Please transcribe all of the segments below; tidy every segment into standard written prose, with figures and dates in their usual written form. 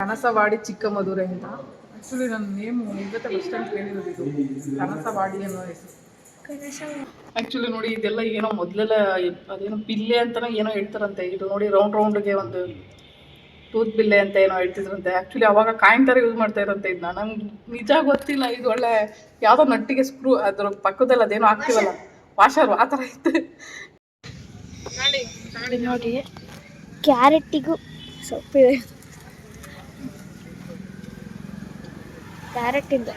ಕನಸವಾಡಿ ಚಿಕ್ಕಮದುರೆ ಅಂತ. ಆ್ಯಕ್ಚುಲಿ ನನ್ನ ನೇಮು ಇವತ್ತೇ ಬಸ್ ಸ್ಟ್ಯಾಂಡ್ ಕೇಳಿರೋದು, ಇದು ಕನಸವಾಡಿ ಅನ್ನೋ ಹೆಸರು. ಆ್ಯಕ್ಚುಲಿ ನೋಡಿ ಇದೆಲ್ಲ ಏನೋ ಮೊದಲೆಲ್ಲ ಅದೇನೋ ಬಿಲ್ಲೆ ಅಂತಲೋ ಏನೋ ಹೇಳ್ತಾರಂತೆ. ಇದು ನೋಡಿ ರೌಂಡ್ಗೆ ಒಂದು ಟೂತ್ ಬಿಲ್ಲೆ ಅಂತ ಏನೋ ಹೇಳ್ತಿದ್ರಂತೆ. ಆ್ಯಕ್ಚುಲಿ ಅವಾಗ ಕಾಯಿನ್ ಥರ ಯೂಸ್ ಮಾಡ್ತಾ ಇರೋಂತೆ ಇದನ್ನ. ನಂಗೆ ನಿಜ ಗೊತ್ತಿಲ್ಲ. ಇದು ಒಳ್ಳೆ ಯಾವುದೋ ನಟ್ಟಿಗೆ ಸ್ಕ್ರೂ ಅದ್ರ ಪಕ್ಕದಲ್ಲಿ ಅದೇನೋ ಹಾಕ್ತೀವಲ್ಲ ವಾಷರು, ಆ ಥರ ಇತ್ತು. ನೋಡಿ ಕ್ಯಾರೆಟಿಗೂ ಸೊಪ್ಪಿದೆ. ಕ್ಯಾರೆಟ್ ಇಂದ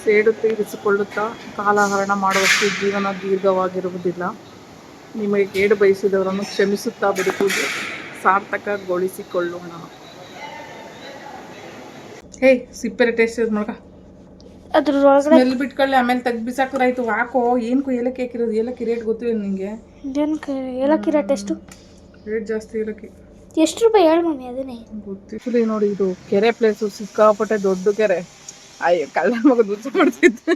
ಸೇಡು ತೀರಿಸಿಕೊಳ್ಳುತ್ತಾ ಕಾಲಹರಣ ಮಾಡುವಷ್ಟು ಜೀವನ ದೀರ್ಘವಾಗಿರುವುದಿಲ್ಲ. ನಿಮಗೆ ಕೇಡು ಬಯಸಿದವರನ್ನು ಕ್ಷಮಿಸುತ್ತಾ ಬದುಕುವುದು ಸಾರ್ಥಕಗೊಳಿಸಿಕೊಳ್ಳೋಣ. ಹೇ ಸಿಪ್ಪೆ ಟೇಸ್ಟ್ ಮಾಡ್ಕ, ಅದ್ರ ಸ್ಮೆಲ್ ಬಿಟ್ಕೊಳ್ಳಿ, ಆಮೇಲೆ ತೆಗ್ದು ಬಿಸಾಕೋರಾಯ್ತು. ಹಾಕೋ. ಏನಕ್ಕೂ ಏಲಕ್ಕಿ ಹಾಕಿರೋದು? ಏಲಕ್ಕಿ ರೇಟ್ ಗೊತ್ತಿಲ್ಲ ನಿಮಗೆ? ಏಲಕ್ಕಿ ರೇಟ್ ಎಷ್ಟು? ರೇಟ್ ಜಾಸ್ತಿ ಏಲಕ್ಕಿ. ಎಷ್ಟು ರೂಪಾಯಿ ಹೇಳು ಮಮ್ಮಿ? ಅದನ್ನೇ ಗೊತ್ತಿಲ್ಲ. ನೋಡಿ ಇದು ಕೆರೆ ಪ್ಲೇಸು, ಸಿಕ್ಕಾಪಟ್ಟೆ ದೊಡ್ಡ ಕೆರೆ. ಅಯ್ಯೋ ಕಳ್ಳ ಮಗ ದುಡ್ಡು ಮಾಡ್ತಿದ್ದೆ.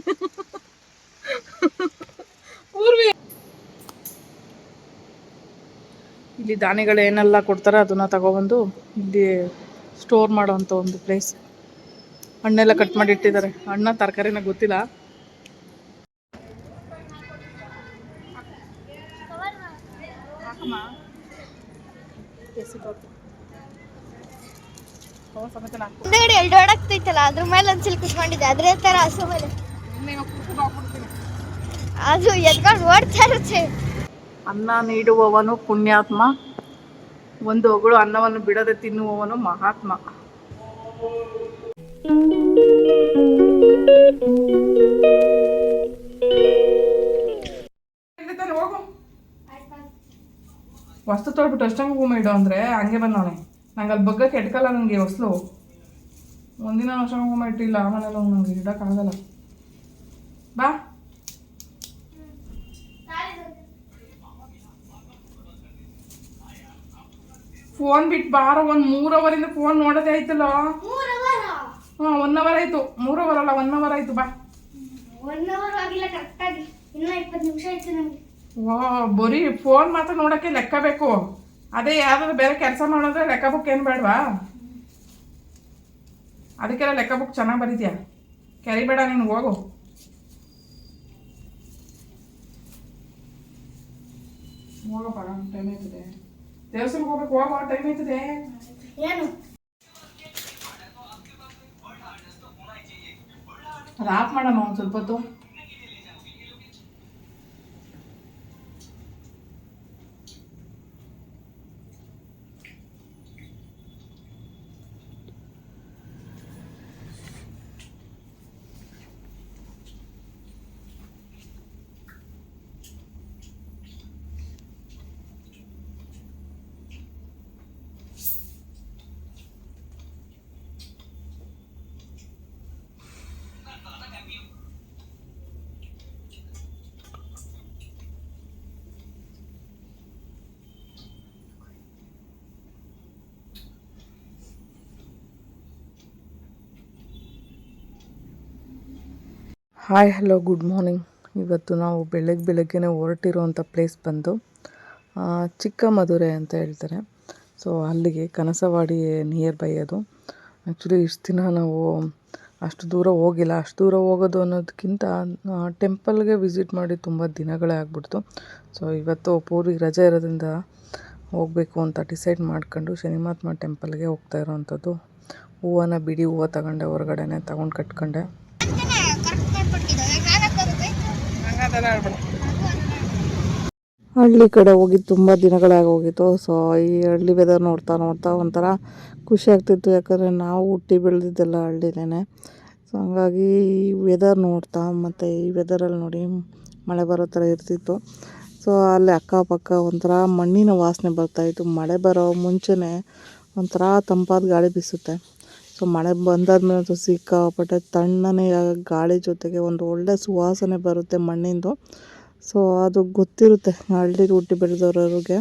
ಇಲ್ಲಿ ದಾನಿಗಳು ಏನೆಲ್ಲ ಕೊಡ್ತಾರೆ ಅದನ್ನ ತಗೊಬಂದು ಇಲ್ಲಿ ಸ್ಟೋರ್ ಮಾಡೋವಂಥ ಒಂದು ಪ್ಲೇಸ್. ಹಣ್ಣೆಲ್ಲ ಕಟ್ ಮಾಡಿ ಇಟ್ಟಿದ್ದಾರೆ. ಹಣ್ಣ ತರಕಾರಿನ ಗೊತ್ತಿಲ್ಲ. ಎಲ್ಡೋಡಾಗ್ತೈತಲ್ಲ ಅದ್ರ ಮೇಲೆ ಒಂದ್ಸಲ ಕುತ್ಕೊಂಡಿದ್ದೆ. ಅದ್ರ ತರ ಹಸು ಮೇಲೆ ಅದು ಎದ್ಕೊಂಡು ಓಡ್ತಾ ಇರುತ್ತೆ. ಅನ್ನ ನೀಡುವವನು ಪುಣ್ಯಾತ್ಮ, ಒಂದು ಹೊಗಳು ಅನ್ನವನ್ನು ಬಿಡದೆ ತಿನ್ನುವವನು ಮಹಾತ್ಮ. ವಸ್ತು ತೊಳ್ಬಿಟ್ಟು ಅಷ್ಟಂಗ ಹೂ ಇಡು ಅಂದರೆ ಹಂಗೆ ಬಂದವನೆ. ನಂಗೆ ಅಲ್ಲಿ ಬಗ್ಗಕ್ಕೆ ಎಟ್ಕಲ್ಲ ನನಗೆ ಹೊಸ್ಲು. ಒಂದಿನ ಅಷ್ಟಂಗ ಹೂ ಇಟ್ಟಿಲ್ಲ, ಆಮೇಲೆ ನಂಗೆ ಇಡೋಕ್ಕಾಗಲ್ಲ. ಬಾ ಫೋನ್ ಬಿಟ್ಟು ಬಾರ. ಒಂದು 3 ಅವರಿಂದ ಫೋನ್ ನೋಡೋದೇ ಆಯ್ತಲ್ಲ. ಹಾಂ 1 ಅವರ್ ಆಯಿತು. 3 ಅವರ್ ಅಲ್ಲ 1 ಅವರ್ ಆಯಿತು. ಬಾ. 1 ಅವರ್ ಆಗಿಲ್ಲ, ಕರೆಕ್ಟಾಗಿ ಇನ್ನೂ 20 ನಿಮಿಷ ಆಯ್ತು ನನಗೆ. ವಾ, ಬರೀ ಫೋನ್ ಮಾತ್ರ ನೋಡೋಕ್ಕೆ ಲೆಕ್ಕ ಬೇಕು. ಅದೇ ಯಾವ್ದಾದ್ರು ಬೇರೆ ಕೆಲಸ ಮಾಡೋದ್ರೆ ಲೆಕ್ಕ ಬುಕ್ ಏನು ಬೇಡವಾ? ಅದಕ್ಕೆಲ್ಲ ಲೆಕ್ಕ ಬುಕ್ ಚೆನ್ನಾಗಿ ಬರೀತೀಯ. ಕೆರಿಬೇಡ ನೀನು, ಹೋಗು. ಹೋಗಪ್ಪ, ಟೈಮ್ ಆಯ್ತದೆ. ದೇವಸ್ಥಾನಕ್ಕೆ ಹೋಗ್ಬೇಕು, ಹೋಗೋ, ಟೈಮ್ ಆಯ್ತದೆ. ಏನು ಅದು ಆಫ್ ಮಾಡೋಣ ಒಂದು ಸ್ವಲ್ಪ ಹೊತ್ತು. Hi hello good morning. ಇವತ್ತು ನಾವು ಬೆಳಗ್ಗೆನೇ ಹೊರಟಿರೋವಂಥ ಪ್ಲೇಸ್ ಬಂದು ಚಿಕ್ಕಮದುರೆ ಅಂತ ಹೇಳ್ತಾರೆ. ಸೊ ಅಲ್ಲಿಗೆ ಕನಸವಾಡಿ ನಿಯರ್ ಬೈ ಅದು. ಆ್ಯಕ್ಚುಲಿ ಇಷ್ಟು ದಿನ ನಾವು ಅಷ್ಟು ದೂರ ಹೋಗಿಲ್ಲ. ಅಷ್ಟು ದೂರ ಹೋಗೋದು ಅನ್ನೋದಕ್ಕಿಂತ ಟೆಂಪಲ್ಗೆ ವಿಸಿಟ್ ಮಾಡಿ ತುಂಬ ದಿನಗಳೇ ಆಗ್ಬಿಡ್ತು. ಸೊ ಇವತ್ತು ಪೂರ್ವಿಗೆ ರಜೆ ಇರೋದ್ರಿಂದ ಹೋಗಬೇಕು ಅಂತ ಡಿಸೈಡ್ ಮಾಡ್ಕೊಂಡು ಶನಿಮಹಾತ್ಮ ಟೆಂಪಲ್ಗೆ ಹೋಗ್ತಾ ಇರೋವಂಥದ್ದು. ಹೂವನ್ನ ಬಿಡಿ ಹೂವು ತಗೊಂಡೆ, ಹೊರಗಡೆನೆ ತಗೊಂಡು ಕಟ್ಕೊಂಡೆ. ಹಳ್ಳಿ ಕಡೆ ಹೋಗಿ ತುಂಬ ದಿನಗಳಾಗಿ ಹೋಗಿತ್ತು. ಸೊ ಈ ಹಳ್ಳಿ ವೆದರ್ ನೋಡ್ತಾ ಒಂಥರ ಖುಷಿ ಆಗ್ತಿತ್ತು. ಯಾಕಂದರೆ ನಾವು ಹುಟ್ಟಿ ಬೆಳೆದಿದ್ದೆಲ್ಲ ಹಳ್ಳಿಲೇನೆ. ಸೊ ಹಂಗಾಗಿ ಈ ವೆದರ್ ನೋಡ್ತಾ, ಮತ್ತು ಈ ವೆದರಲ್ಲಿ ನೋಡಿ ಮಳೆ ಬರೋ ಥರ ಇರ್ತಿತ್ತು. ಸೊ ಅಲ್ಲಿ ಅಕ್ಕಪಕ್ಕ ಒಂಥರ ಮಣ್ಣಿನ ವಾಸನೆ ಬರ್ತಾಯಿತ್ತು. ಮಳೆ ಬರೋ ಮುಂಚೆನೇ ಒಂಥರ ತಂಪಾದ ಗಾಳಿ ಬೀಸುತ್ತೆ. ಸೊ ಮಳೆ ಬಂದಾದ್ಮೇಲೆ ಅಂತೂ ಸಿಕ್ಕಾಪಟ್ಟೆ ತಣ್ಣನೆ ಗಾಳಿ ಜೊತೆಗೆ ಒಂದು ಒಳ್ಳೆ ಸುವಾಸನೆ ಬರುತ್ತೆ ಮಣ್ಣಿಂದು. ಸೊ ಅದು ಗೊತ್ತಿರುತ್ತೆ ಹಳ್ಳಿ ಹುಟ್ಟಿ ಬೆಳೆದವ್ರಿಗೆ.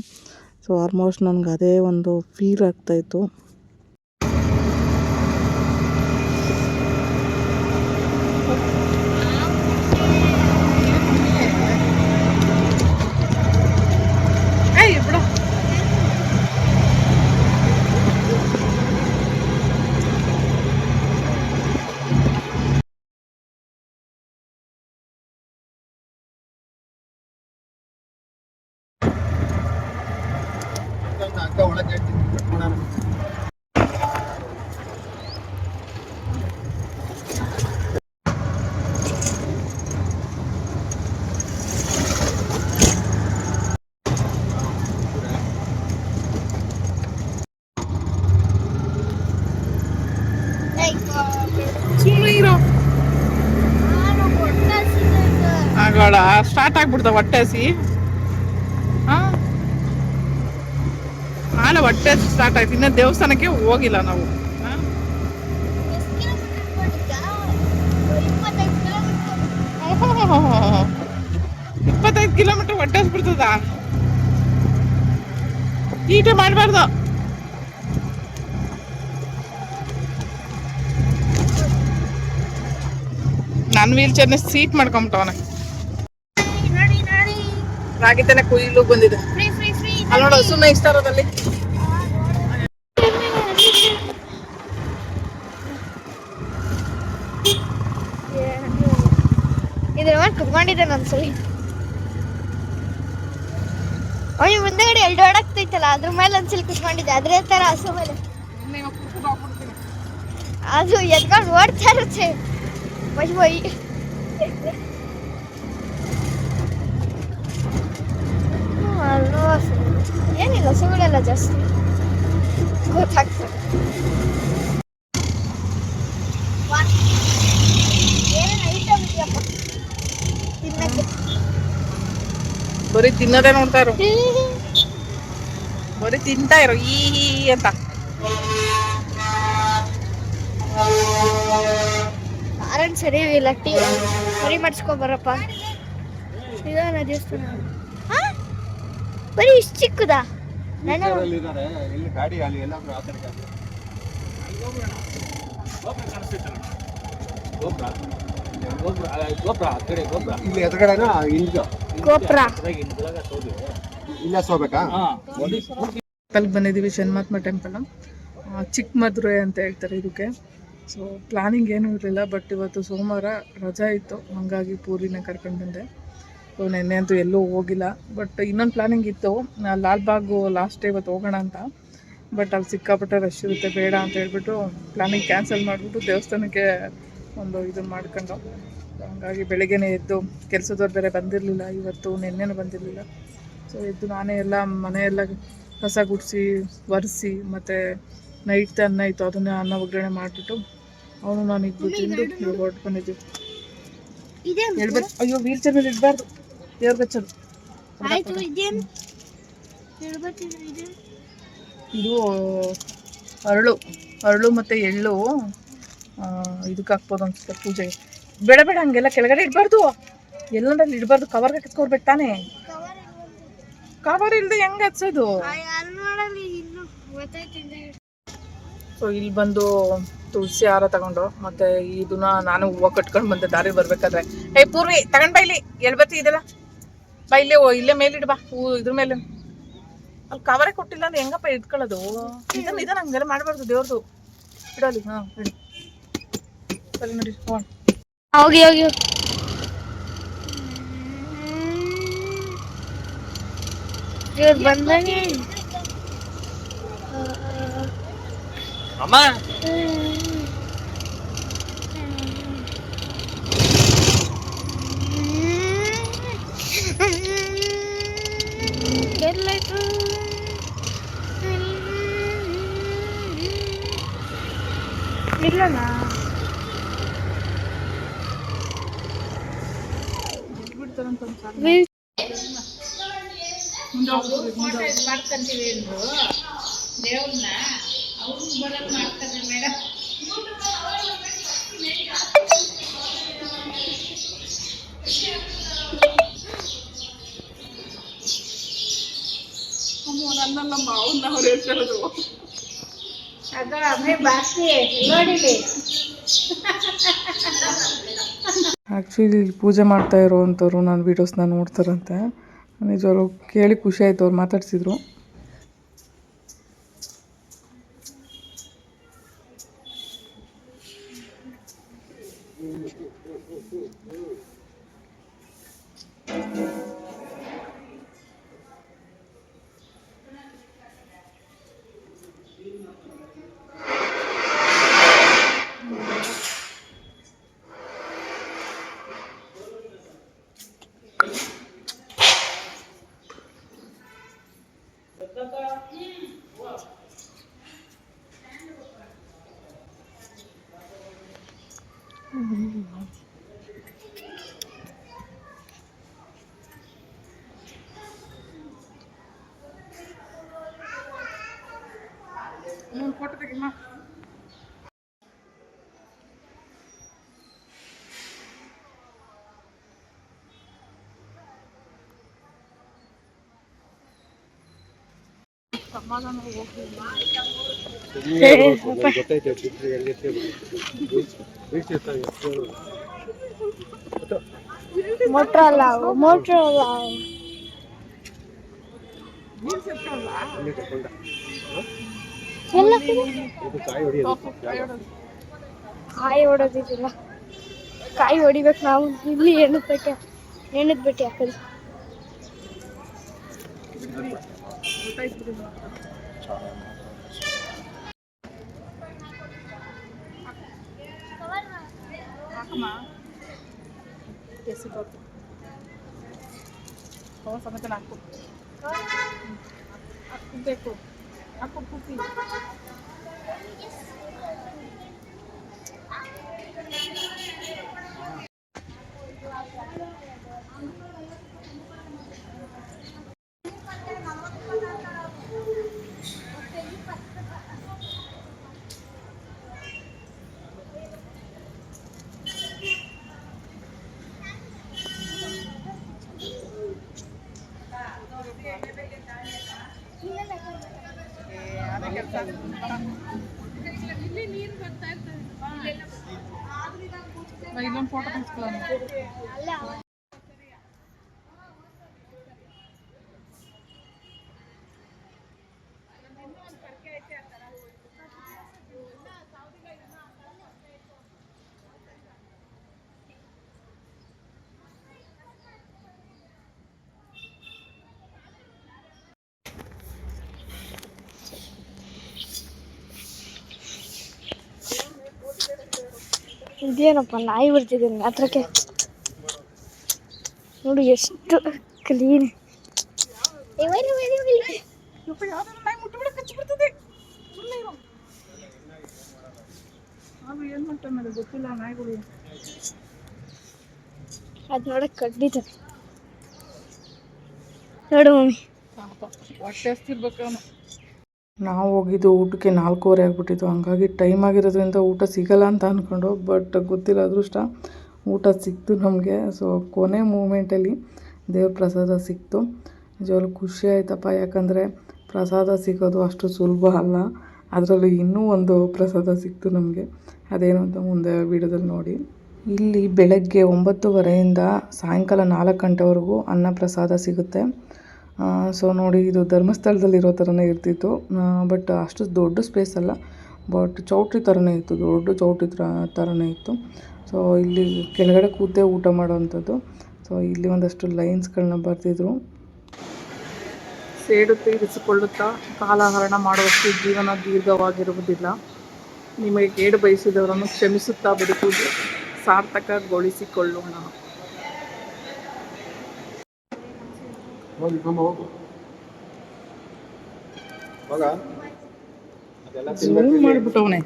ಸೊ ಆಲ್ಮೋಸ್ಟ್ ನನಗೆ ಅದೇ ಒಂದು ಫೀಲ್ ಆಗ್ತಾಯಿತ್ತು. ಸುಮ್ಮನೆ ಇರೋ ಆಗೋಳ ಸ್ಟಾರ್ಟ್ ಆಗ್ಬಿಡ್ತಾವ ಹೊಟ್ಟೆ ಹಸಿ. ಆಲ ಹೊಟ್ಟೆ ಹಸಿ ಸ್ಟಾರ್ಟ್ ಆಯ್ತು, ಇನ್ನ ದೇವಸ್ಥಾನಕ್ಕೆ ಹೋಗಿಲ್ಲ ನಾವು. 25 ಕಿಲೋಮೀಟರ್ ಹೊಟ್ಟೆ ಹಸ್ಬಿಡ್ತದ. ಈಟೆ ಮಾಡಬಾರ್ದು. ನನ್ನ ವೀಲ್ ಚೇರ್ನ ಸೀಟ್ ಮಾಡ್ಕೊಂಬಿಟ್ಟವನ. ರಾಗಿ ತಾನೆ ಕುಯ್ಲು ಬಂದಿದೆ. ಅಲ್ಲಿ ನೋಡು ಹಸು ಮೇಯಿಸ್ತಾ ಇರೋದಲ್ಲಿ. ಇದ್ರ ಮೇಲೆ ಕುತ್ಕೊಂಡಿದ್ದೆ ಒಂದ್ಸಲಿ. ಅವನಿಗೆ ಮುಂದೆಗಡೆ ಎರಡು ಓಡಾಗ್ತೈತಲ್ಲ, ಅದ್ರ ಮೇಲೆ ಒಂದ್ಸಲಿ ಕುತ್ಕೊಂಡಿದ್ದೆ. ಅದ್ರ ತರ ಹಸು ಮೇಲೆ ಅದು ಎದ್ಕೊಂಡು ಓಡ್ತಾ ಇರುತ್ತೆ. ಬೈ ಏನಿಲ್ಲ, ಹಸುಗಳೆಲ್ಲ ಜಾಸ್ತಿ ಗೊತ್ತಾಗ್ತದೆ. ಬರೀ ತಿನ್ನೋದೇ ನೋಡ್ತಾ ಇರೋ, ಬರೀ ತಿಂತಾ ಇರೋ ಈ ಅಂತ. ಕಾರಣ ಸರಿ ಇಲ್ಲ, ಸರಿ ಮಾಡಿಸ್ಕೊ ಬರಪ್ಪ. ಇದಾನ ದೇವಸ್ಥಾನ ಬರೀ ಇಷ್ಟು ಚಿಕ್ಕದಾ? ಅಲ್ಲಿ ಬಂದಿದ್ದೀವಿ ಶನ್ಮಾತ್ಮ ಟೆಂಪಲ್, ಚಿಕ್ಕಮದುರೆ ಅಂತ ಹೇಳ್ತಾರೆ ಇದಕ್ಕೆ. ಸೊ ಪ್ಲಾನಿಂಗ್ ಏನೂ ಇರಲಿಲ್ಲ, ಬಟ್ ಇವತ್ತು ಸೋಮವಾರ ರಜಾ ಇತ್ತು, ಹಾಗಾಗಿ ಪೂರಿನ ಕರ್ಕೊಂಡು ಬಂದೆ. ಸೊ ನೆನ್ನೆ ಅಂತೂ ಎಲ್ಲೂ ಹೋಗಿಲ್ಲ, ಬಟ್ ಇನ್ನೊಂದು ಪ್ಲಾನಿಂಗ್ ಇತ್ತು, ಲಾಲ್ಬಾಗು ಲಾಸ್ಟ್ ಡೇ ಇವತ್ತು ಹೋಗೋಣ ಅಂತ. ಬಟ್ ಅಲ್ಲಿ ಸಿಕ್ಕಾಪಟ್ಟೆ ರಶ್ ಇರುತ್ತೆ, ಬೇಡ ಅಂತ ಹೇಳ್ಬಿಟ್ಟು ಪ್ಲಾನಿಂಗ್ ಕ್ಯಾನ್ಸಲ್ ಮಾಡಿಬಿಟ್ಟು ದೇವಸ್ಥಾನಕ್ಕೆ ಒಂದು ಇದನ್ನು ಮಾಡ್ಕೊಂಡು. ಹಾಗಾಗಿ ಬೆಳಗ್ಗೆನೇ ಎದ್ದು, ಕೆಲಸದವ್ರು ಬೇರೆ ಬಂದಿರಲಿಲ್ಲ ಇವತ್ತು, ನೆನ್ನೆನೂ ಬಂದಿರಲಿಲ್ಲ. ಸೊ ಎದ್ದು ನಾನೇ ಎಲ್ಲ ಮನೆಯೆಲ್ಲ ಕಸ ಗುಡಿಸಿ ಒರೆಸಿ, ಮತ್ತು ನೈಟ್ ಅನ್ನ ಇತ್ತು ಅದನ್ನೇ ಅನ್ನ ಒಗ್ಗರಣೆ ಮಾಡಿಬಿಟ್ಟು ಅವನು ನಾನು ಇದ್ದು ತಿಂದು ಹೊರಟು ಬಂದಿದ್ದೀವಿ. ಹೇಳ್ಬೇಕು, ಅಯ್ಯೋ ವೀಲ್ ಚೇರ್ ಮೇಲೆ ಇಡಬಾರ್ದು, ದೇವ್ರ ಬೆಚ್ಚದು. ಇದು ಅರಳು ಮತ್ತು ಎಳ್ಳು ಇದಕ್ಕೆ ಹಾಕ್ಬೋದು ಅನ್ಸುತ್ತೆ ಪೂಜೆಗೆ. ಬೇಡ ಬೇಡ ಹಂಗೆಲ್ಲ ಕೆಳಗಡೆ ಇಡಬಾರ್ದು, ಎಲ್ಲಂದ್ರಲ್ಲಿ ಇಡಬಾರ್ದು, ಕವರ್ಗೆ ಹಚ್ಕೊಡ್ಬೇಕು ತಾನೇ. ಕವರ್ ಇಲ್ಲದೆ ಹೆಂಗೆ ಹಚ್ಚೋದು? ಸೊ ಇಲ್ಲಿ ಬಂದು ತುಳಸಿ ಹಾರ ತಗೊಂಡು, ಮತ್ತೆ ಇದನ್ನ ನಾನು ಹೂವು ಕಟ್ಕೊಂಡು ಬಂದೆ ದಾರಿ ಬರ್ಬೇಕಾದ್ರೆ. ಪೂರ್ವಿ ತಗೊಂಡ್ ಬಾ, ಇಲ್ಲಿ ಎಳ್ಬತ್ತಿ ಇದೆಲ್ಲ ಬಾ, ಇಲ್ಲೇ ಮೇಲಿಡ್ ಬಾ, ಹೂ ಇದ್ರ ಮೇಲೆ. ಅಲ್ಲಿ ಕವರೇ ಕೊಟ್ಟಿಲ್ಲ ಅಂದ್ರೆ ಹೆಂಗಪ್ಪ ಇಟ್ಕೊಳ್ಳೋದು? ಇದನ್ನ ಹಂಗೆಲ್ಲ ಮಾಡಬಾರ್ದು, ದೇವ್ರದು ಇಡಲಿ. ಹಾಂ ಇಡಿ, ಸರಿ ನೋಡಿ. ಹೋಗಿ ಹೋಗಿ ಇವ್ರು ಬಂದಂಗೆ ಅಮ್ಮ ಎಲ್ಲಾಯ್ತು ಇಲ್ಲಣ್ಣ ಮಾಡ್ಕೊಂತೀವಿ ಅಂದ್ರು ದೇವ್ರನ್ನ ಅವ್ರು ಬರೋದು ಮಾಡ್ತಾರೆ ಮೇಡಮ್. ನನ್ನಲ್ಲಮ್ಮ ಅವನ್ನ ಅವ್ರು ಹೇಳ್ತಿರೋದು ಆ್ಯಕ್ಚುಲಿ ಪೂಜೆ ಮಾಡ್ತಾ ಇರೋವಂಥವ್ರು ನನ್ನ ವೀಡಿಯೋಸ್ನ ನೋಡ್ತಾರಂತೆ. ನಿಜವಾಗ್ಲೂ ಕೇಳಿ ಖುಷಿ ಆಯಿತು, ಅವ್ರು ಮಾತಾಡ್ಸಿದ್ರು. ಕಾಯಿ ಹೊಡೋದಿಲ್ಲ, ಕಾಯಿ ಹೊಡಿಬೇಕು ನಾವು. ಇಲ್ಲಿ ಎಣ್ಣದ ಬಿಟ್ಟು ಹಾಕದು. ಇಲ್ಲೊಂದು ಫೋಟೋ ತೆಗೆಸ್ಕೊಳ್ಳೋಣ. ಇದೇನಪ್ಪ ನಾಯಿ ಬರ್ತಿದ್ದೀನಿ ಹತ್ರಕ್ಕೆ. ನೋಡಿ ಎಷ್ಟು ಕ್ಲೀನ್. ಗೊತ್ತಿಲ್ಲ ನಾಯಿಗಳು. ಅದು ನೋಡಕ್ ಕಡ್ಡಿತಾರೆ. ನೋಡು ಮಮ್ಮಿ, ಹೊಟ್ಟೆ ಹಸ್ತಿರ್ಬೇಕು. ನಾವು ಹೋಗಿದ್ದು ಊಟಕ್ಕೆ 4:15 ಆಗಿಬಿಟ್ಟಿತ್ತು. ಹಂಗಾಗಿ ಟೈಮ್ ಆಗಿರೋದ್ರಿಂದ ಊಟ ಸಿಗಲ್ಲ ಅಂತ ಅಂದ್ಕೊಂಡು, ಬಟ್ ಗೊತ್ತಿಲ್ಲ ಅದೃಷ್ಟ ಊಟ ಸಿಕ್ತು ನಮಗೆ. ಸೊ ಕೊನೆ ಮೂಮೆಂಟಲ್ಲಿ ದೇವ್ರ ಪ್ರಸಾದ ಸಿಕ್ತು. ನಿಜವಾಗ್ಲೂ ಖುಷಿ ಆಯ್ತಪ್ಪ. ಯಾಕಂದರೆ ಪ್ರಸಾದ ಸಿಗೋದು ಅಷ್ಟು ಸುಲಭ ಅಲ್ಲ. ಅದರಲ್ಲೂ ಇನ್ನೂ ಒಂದು ಪ್ರಸಾದ ಸಿಕ್ತು ನಮಗೆ. ಅದೇನು ಅಂತ ಮುಂದೆ ವಿಡಿಯೋದಲ್ಲಿ ನೋಡಿ. ಇಲ್ಲಿ ಬೆಳಗ್ಗೆ 9:30ಇಂದ ಸಾಯಂಕಾಲ 4 ಗಂಟೆವರೆಗೂ ಅನ್ನ ಪ್ರಸಾದ ಸಿಗುತ್ತೆ. ಸೊ ನೋಡಿ, ಇದು ಧರ್ಮಸ್ಥಳದಲ್ಲಿರೋ ಥರನೇ ಇರ್ತಿತ್ತು. ಬಟ್ ಅಷ್ಟು ದೊಡ್ಡ ಸ್ಪೇಸ್ ಅಲ್ಲ, ಬಟ್ ಚೌಟ್ರಿ ಥರನೇ ಇತ್ತು, ದೊಡ್ಡ ಚೌಟ್ರಿ ಥರನೇ ಇತ್ತು. ಸೊ ಇಲ್ಲಿ ಕೆಳಗಡೆ ಕೂತೇ ಊಟ ಮಾಡೋವಂಥದ್ದು. ಸೊ ಇಲ್ಲಿ ಒಂದಷ್ಟು ಲೈನ್ಸ್ಗಳನ್ನ ಬರ್ತಿದ್ರು. ಸೇಡು ತೀರಿಸಿಕೊಳ್ಳುತ್ತಾ ಕಾಲಹರಣ ಮಾಡುವಷ್ಟು ಜೀವನ ದೀರ್ಘವಾಗಿರುವುದಿಲ್ಲ. ನಿಮಗೆ ಕೇಡು ಬಯಸಿದವರನ್ನು ಕ್ಷಮಿಸುತ್ತಾ ಬದುಕುವುದು ಸಾರ್ಥಕಗೊಳಿಸಿಕೊಳ್ಳೋಣ. ಮಾಡಿಬಿಟ್ಟವನೇ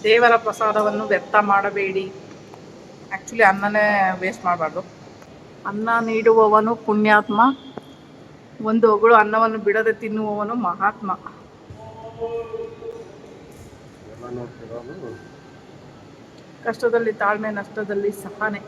ದೇವರ ಪ್ರಸಾದವನ್ನು ವ್ಯರ್ಥ ಮಾಡಬೇಡಿ. ಆ್ಯಕ್ಚುಲಿ ಅನ್ನನೇ ವೇಸ್ಟ್ ಮಾಡಬಾರ್ದು. ಅನ್ನ ನೀಡುವವನು ಪುಣ್ಯಾತ್ಮ, ಒಂದು ಹೊಗಳು ಅನ್ನವನ್ನು ಬಿಡದೆ ತಿನ್ನುವವನು ಮಹಾತ್ಮ. ಕಷ್ಟದಲ್ಲಿ ತಾಳ್ಮೆ, ನಷ್ಟದಲ್ಲಿ ಸಹನೆ.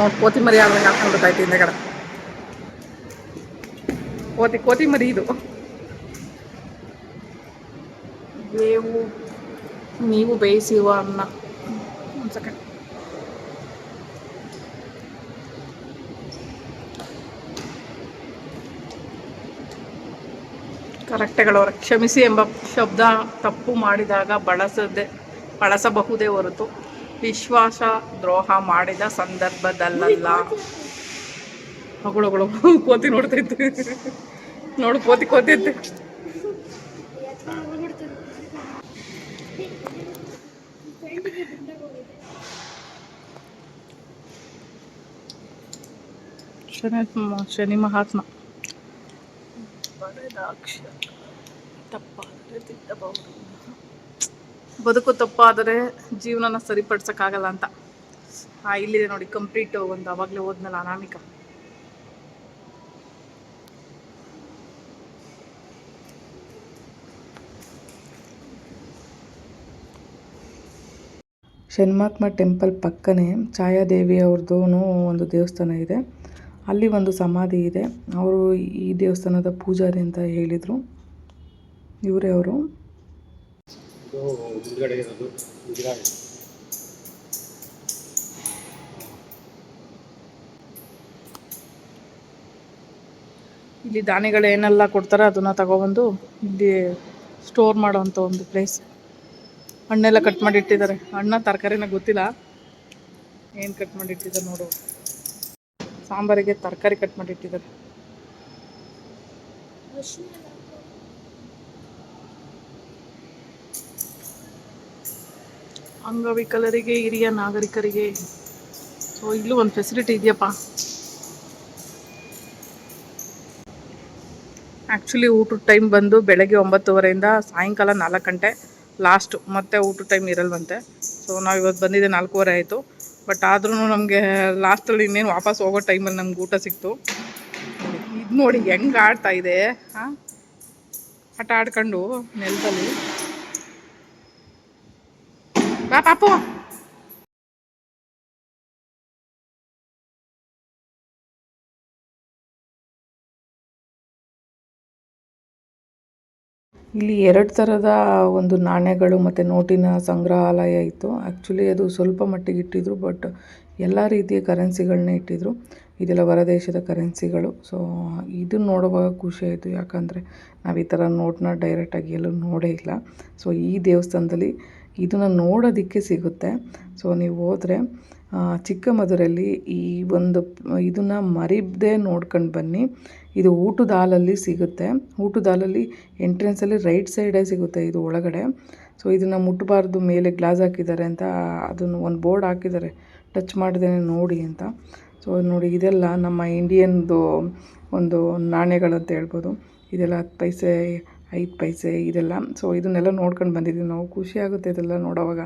ನೋಡಿ, ಕೋತಿ ಮರಿ ಆದಂಗೆ ಹಾಕೊಂಡ್ಬಿಟ್ಟೈತಿ ಹಿಂದೆಗಡೆ. ಕೋತಿ ಮರಿ ಇದು. ನೀವು ಬೇಯಿಸುವ ಅನ್ನ. ಒಂದು ಸೆಕೆಂಡ್. ಕರೆಕ್ಟೆಗಳವರ ಕ್ಷಮಿಸಿ ಎಂಬ ಶಬ್ದ ತಪ್ಪು ಮಾಡಿದಾಗ ಬಳಸಬಹುದೇ ಹೊರತು ವಿಶ್ವಾಸ ದ್ರೋಹ ಮಾಡಿದ ಸಂದರ್ಭದಲ್ಲ. ಮಗಳು ಕೋತಿ ನೋಡ್ತೈತೆ ನೋಡು, ಕೋತಿ ಐತೆ. ಶನಿ ಮಹಾತ್ಮ ಬರೆದಾಕ್ಷರ ತಪ್ಪಾದರೆ ತಿದ್ದಬಹುದು, ಬದುಕು ತಪ್ಪಾದರೆ ಜೀವನನ ಸರಿಪಡಿಸೋಕ್ಕಾಗಲ್ಲ ಅಂತ. ಇಲ್ಲಿದೆ ನೋಡಿ ಕಂಪ್ಲೀಟ್ ಒಂದು ಅವಾಗಲೇ ಓದ್ನಲ್ಲ ಅನಾಮಿಕ. ಶನಿಮಹಾತ್ಮ ಟೆಂಪಲ್ ಪಕ್ಕನೇ ಛಾಯಾದೇವಿ ಅವ್ರದ್ದು ಒಂದು ದೇವಸ್ಥಾನ ಇದೆ. ಅಲ್ಲಿ ಒಂದು ಸಮಾಧಿ ಇದೆ. ಅವರು ಈ ದೇವಸ್ಥಾನದ ಪೂಜಾರಿ ಅಂತ ಹೇಳಿದರು. ಇವರೇ ಅವರು. ಇಲ್ಲಿ ದಾನಿಗಳು ಏನೆಲ್ಲ ಕೊಡ್ತಾರೆ ಅದನ್ನು ತಗೊಬಂದು ಇಲ್ಲಿ ಸ್ಟೋರ್ ಮಾಡೋವಂಥ ಒಂದು ಪ್ಲೇಸ್. ಹಣ್ಣೆಲ್ಲ ಕಟ್ ಮಾಡಿ ಇಟ್ಟಿದ್ದಾರೆ. ಹಣ್ಣ ತರಕಾರಿನ ಗೊತ್ತಿಲ್ಲ, ಏನು ಕಟ್ ಮಾಡಿ ಇಟ್ಟಿದ್ದಾರೆ ನೋಡು. ಸಾಂಬಾರಿಗೆ ತರಕಾರಿ ಕಟ್ ಮಾಡಿ ಇಟ್ಟಿದ್ದಾರೆ. ಅಂಗವಿಕಲರಿಗೆ, ಹಿರಿಯ ನಾಗರಿಕರಿಗೆ. ಸೊ ಇಲ್ಲೂ ಒಂದು ಫೆಸಿಲಿಟಿ ಇದೆಯಪ್ಪ. ಆ್ಯಕ್ಚುಲಿ ಊಟದ ಟೈಮ್ ಬಂದು ಬೆಳಗ್ಗೆ 9:30ಇಂದ ಸಾಯಂಕಾಲ 4 ಗಂಟೆ ಲಾಸ್ಟು, ಮತ್ತು ಊಟದ ಟೈಮ್ ಇರಲ್ವಂತೆ. ಸೊ ನಾವು ಇವತ್ತು ಬಂದಿದ್ದೆ 4:15 ಆಯಿತು. ಬಟ್ ಆದ್ರೂ ನಮಗೆ ಲಾಸ್ಟಲ್ಲಿ ಇನ್ನೇನು ವಾಪಸ್ ಹೋಗೋ ಟೈಮಲ್ಲಿ ನಮ್ಗೆ ಊಟ ಸಿಕ್ತು. ಇದು ನೋಡಿ ಹೆಂಗೆ ಆಡ್ತಾ ಇದೆ, ಆಟ ಆಡ್ಕೊಂಡು ನೆಲದಲ್ಲಿ. ಬಾ ಪಾಪು. ಇಲ್ಲಿ 2 ಥರದ ಒಂದು ನಾಣ್ಯಗಳು ಮತ್ತು ನೋಟಿನ ಸಂಗ್ರಹಾಲಯ ಇತ್ತು. ಆ್ಯಕ್ಚುಲಿ ಅದು ಸ್ವಲ್ಪ ಮಟ್ಟಿಗೆ ಇಟ್ಟಿದ್ರು, ಬಟ್ ಎಲ್ಲ ರೀತಿಯ ಕರೆನ್ಸಿಗಳನ್ನ ಇಟ್ಟಿದ್ರು. ಇದೆಲ್ಲ ಹೊರದೇಶದ ಕರೆನ್ಸಿಗಳು. ಸೊ ಇದನ್ನು ನೋಡುವಾಗ ಖುಷಿ ಆಯಿತು, ಯಾಕಂದರೆ ನಾವು ಈ ಥರ ನೋಟನ್ನ ಡೈರೆಕ್ಟಾಗಿ ಎಲ್ಲೂ ನೋಡೇ ಇಲ್ಲ. ಸೊ ಈ ದೇವಸ್ಥಾನದಲ್ಲಿ ಇದನ್ನು ನೋಡೋದಕ್ಕೆ ಸಿಗುತ್ತೆ. ಸೊ ನೀವು ಹೋದರೆ ಚಿಕ್ಕಮದುರಲ್ಲಿ ಈ ಒಂದು ಇದನ್ನು ಮರಿದೇ ನೋಡ್ಕೊಂಡು ಬನ್ನಿ. ಇದು ಊಟದ ಹಾಲಲ್ಲಿ ಸಿಗುತ್ತೆ. ಊಟದ ಹಾಲಲ್ಲಿ ಎಂಟ್ರೆನ್ಸಲ್ಲಿ ರೈಟ್ ಸೈಡೇ ಸಿಗುತ್ತೆ ಇದು ಒಳಗಡೆ. ಸೊ ಇದನ್ನು ಮುಟ್ಟಬಾರ್ದು, ಮೇಲೆ ಗ್ಲಾಸ್ ಹಾಕಿದ್ದಾರೆ ಅಂತ ಅದನ್ನು ಒಂದು ಬೋರ್ಡ್ ಹಾಕಿದ್ದಾರೆ, ಟಚ್ ಮಾಡ್ದೇನೆ ನೋಡಿ ಅಂತ. ಸೊ ನೋಡಿ ಇದೆಲ್ಲ ನಮ್ಮ ಇಂಡಿಯನ್ದು ಒಂದು ನಾಣ್ಯಗಳಂತ ಹೇಳ್ಬೋದು. ಇದೆಲ್ಲ 10 ಪೈಸೆ 5 ಪೈಸೆ ಇದೆಲ್ಲ. ಸೊ ಇದನ್ನೆಲ್ಲ ನೋಡ್ಕೊಂಡು ಬಂದಿದ್ದೀವಿ ನಾವು. ಖುಷಿ ಆಗುತ್ತೆ ಇದೆಲ್ಲ ನೋಡೋವಾಗ.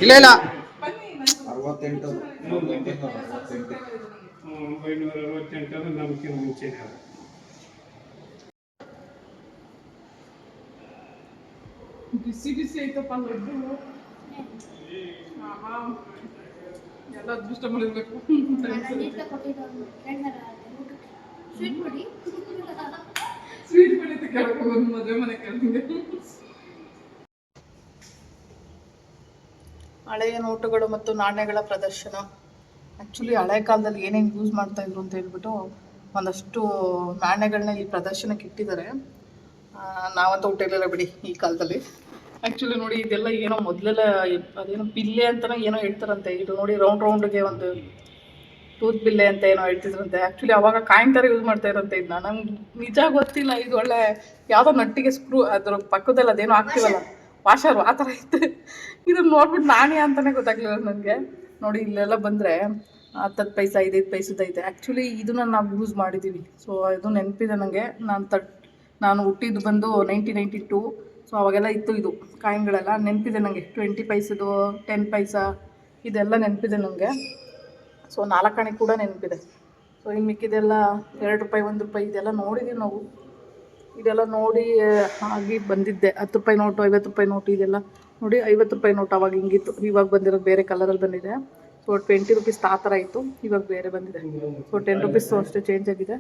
ಇಲ್ಲ ಇಲ್ಲ 1968 ನಮಗೆ ಮುಂಚೆ ಬಿಸಿ ಬಿಸಿ ಐತಪ್ಪ ಲಡ್ಡು. ಎಲ್ಲ ಅದೃಷ್ಟ ಮಾಡಿರ್ಬೇಕು. ಸ್ವೀಟ್ ಬೆಳೀತು ಕೆಳಗೆ ಒಂದು ಮದುವೆ ಮನೆ ಕೆಳಗೆ. ಹಳೆಯ ನೋಟುಗಳು ಮತ್ತು ನಾಣ್ಯಗಳ ಪ್ರದರ್ಶನ. ಆ್ಯಕ್ಚುಲಿ ಹಳೆ ಕಾಲದಲ್ಲಿ ಏನೇನು ಯೂಸ್ ಮಾಡ್ತಾಯಿದ್ರು ಅಂತ ಹೇಳ್ಬಿಟ್ಟು ಒಂದಷ್ಟು ನಾಣ್ಯಗಳನ್ನ ಈ ಪ್ರದರ್ಶನಕ್ಕೆ ಇಟ್ಟಿದ್ದಾರೆ. ನಾವಂತೂ ಹುಟ್ಟಿರಲಿಲ್ಲ ಬಿಡಿ ಈ ಕಾಲದಲ್ಲಿ. ಆ್ಯಕ್ಚುಲಿ ನೋಡಿ ಇದೆಲ್ಲ ಏನೋ ಮೊದಲೆಲ್ಲ ಅದೇನೋ ಬಿಲ್ಲೆ ಅಂತಲೋ ಏನೋ ಹೇಳ್ತಾರಂತೆ. ಇದು ನೋಡಿ ರೌಂಡ್ಗೆ ಒಂದು ಟೂತ್ ಬಿಲ್ಲೆ ಅಂತ ಏನೋ ಹೇಳ್ತಿದ್ರಂತೆ. ಆ್ಯಕ್ಚುಲಿ ಅವಾಗ ಕಾಯಿನ್ ಥರ ಯೂಸ್ ಮಾಡ್ತಾ ಇರೋಂತೆ ಇದನ್ನ. ನಂಗೆ ನಿಜ ಗೊತ್ತಿಲ್ಲ. ಇದು ಒಳ್ಳೆ ಯಾವುದೋ ನಟ್ಟಿಗೆ ಸ್ಕ್ರೂ ಅದ್ರ ಪಕ್ಕದಲ್ಲಿ ಅದೇನೋ ಹಾಕ್ತೀವಲ್ಲ ವಾಷರು, ಆ ಥರ ಇತ್ತು. ಇದನ್ನು ನೋಡ್ಬಿಟ್ಟು ನಾಣ್ಯ ಅಂತಲೇ ಗೊತ್ತಾಗಲಿಲ್ಲ ನನಗೆ. ನೋಡಿ ಇಲ್ಲೆಲ್ಲ ಬಂದರೆ 10 ಪೈಸೆ 5 ಪೈಸದ ಐತೆ. ಆ್ಯಕ್ಚುಲಿ ಇದನ್ನು ನಾವು ಯೂಸ್ ಮಾಡಿದ್ದೀವಿ. ಸೊ ಇದು ನೆನಪಿದೆ ನನಗೆ. ನಾನು ಹುಟ್ಟಿದ್ದು ಬಂದು 1992. ಸೊ ಅವಾಗೆಲ್ಲ ಇತ್ತು ಇದು ಕಾಯಿನ್ಗಳೆಲ್ಲ ನೆನಪಿದೆ ನನಗೆ. 20 ಪೈಸದು 10 ಪೈಸಾ ಇದೆಲ್ಲ ನೆನಪಿದೆ ನನಗೆ. ಸೊ 4 ಆಣೆ ಕೂಡ ನೆನಪಿದೆ. ಸೊ ಇನ್ನು ಮಿಕ್ಕಿದೆಲ್ಲ 2 ರೂಪಾಯಿ 1 ರೂಪಾಯಿ ಇದೆಲ್ಲ ನೋಡಿದ್ದೀವಿ ನಾವು. ಇದೆಲ್ಲ ನೋಡಿ ಆಗಿ ಬಂದಿದ್ದೆ. 10 ರೂಪಾಯಿ ನೋಟು 50 ರೂಪಾಯಿ ನೋಟು ಇದೆಲ್ಲ ನೋಡಿ. 50 ರೂಪಾಯಿ ನೋಟು ಅವಾಗ ಹಿಂಗಿತ್ತು. ಇವಾಗ ಬಂದಿರೋದು ಬೇರೆ ಕಲರಲ್ಲಿ ಬಂದಿದೆ. ಸೊ 20 ರೂಪೀಸ್ ಆ ಥರ ಇತ್ತು, ಇವಾಗ ಬೇರೆ ಬಂದಿದೆ. ಸೊ 10 ರೂಪೀಸು ಅಷ್ಟೇ ಚೇಂಜ್ ಆಗಿದೆ.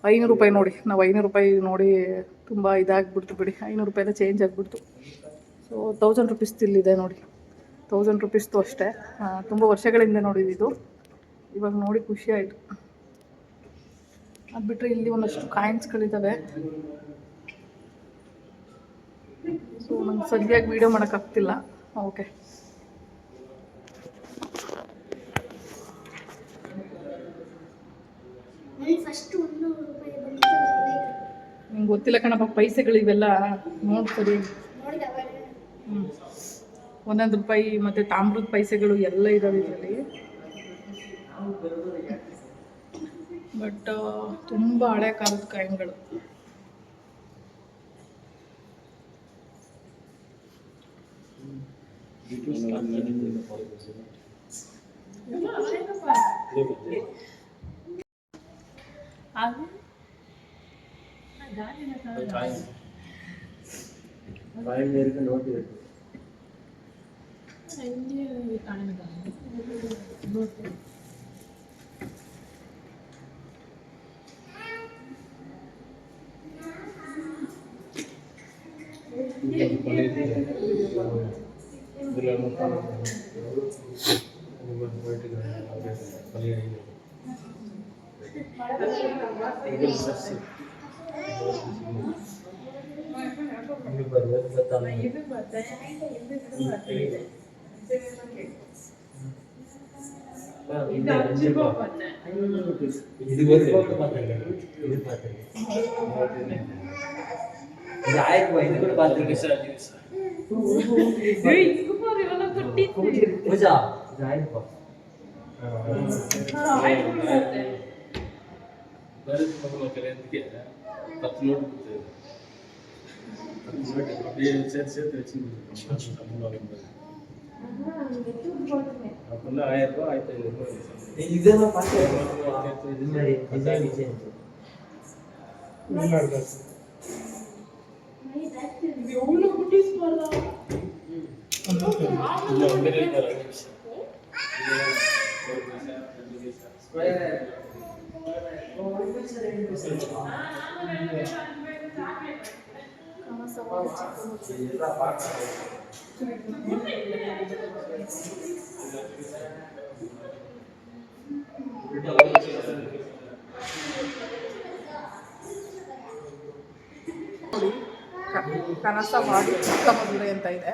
500 ರೂಪಾಯಿ ನೋಡಿ, ನಾವು 500 ರೂಪಾಯಿ ನೋಡಿ ತುಂಬ ಇದಾಗಿಬಿಡ್ತು ಬಿಡಿ. 500 ರೂಪಾಯಿ ಎಲ್ಲ ಚೇಂಜ್ ಆಗಿಬಿಡ್ತು. ಸೊ 1000 ರುಪೀಸ್ ಇಲ್ಲಿದೆ ನೋಡಿ, 1000 ರುಪೀಸ್ದು ಅಷ್ಟೇ. ತುಂಬ ವರ್ಷಗಳಿಂದ ನೋಡಿದ್ದು, ಇವಾಗ ನೋಡಿ ಖುಷಿ ಆಯಿತು. ಅದು ಬಿಟ್ಟರೆ ಇಲ್ಲಿ ಒಂದಷ್ಟು ಕಾಯಿನ್ಸ್ಗಳಿದ್ದಾವೆ. ಸೊ ನಂಗೆ ಸರಿಯಾಗಿ ವೀಡಿಯೋ ಮಾಡೋಕ್ಕಾಗ್ತಿಲ್ಲ. ಓಕೆ, ನಿಂಗೆ ಗೊತ್ತಿಲ್ಲ ಕಣಪ್ಪ ಪೈಸೆಗಳು ಇವೆಲ್ಲ ನೋಡಿ ಸರಿ. ಒಂದೊಂದು ರೂಪಾಯಿ ಮತ್ತು ತಾಮ್ರದ ಪೈಸೆಗಳು ಎಲ್ಲ ಇದ್ದಾವೆ ಇದರಲ್ಲಿ. ಬಟ್ ತುಂಬ ಹಳೆ ಕಾಲದ ಕಾಯಿನ್ಗಳು. ಕನಸವಾಡಿ ಚಿಕ್ಕಮದುರೆ ಅಂತ ಇದೆ.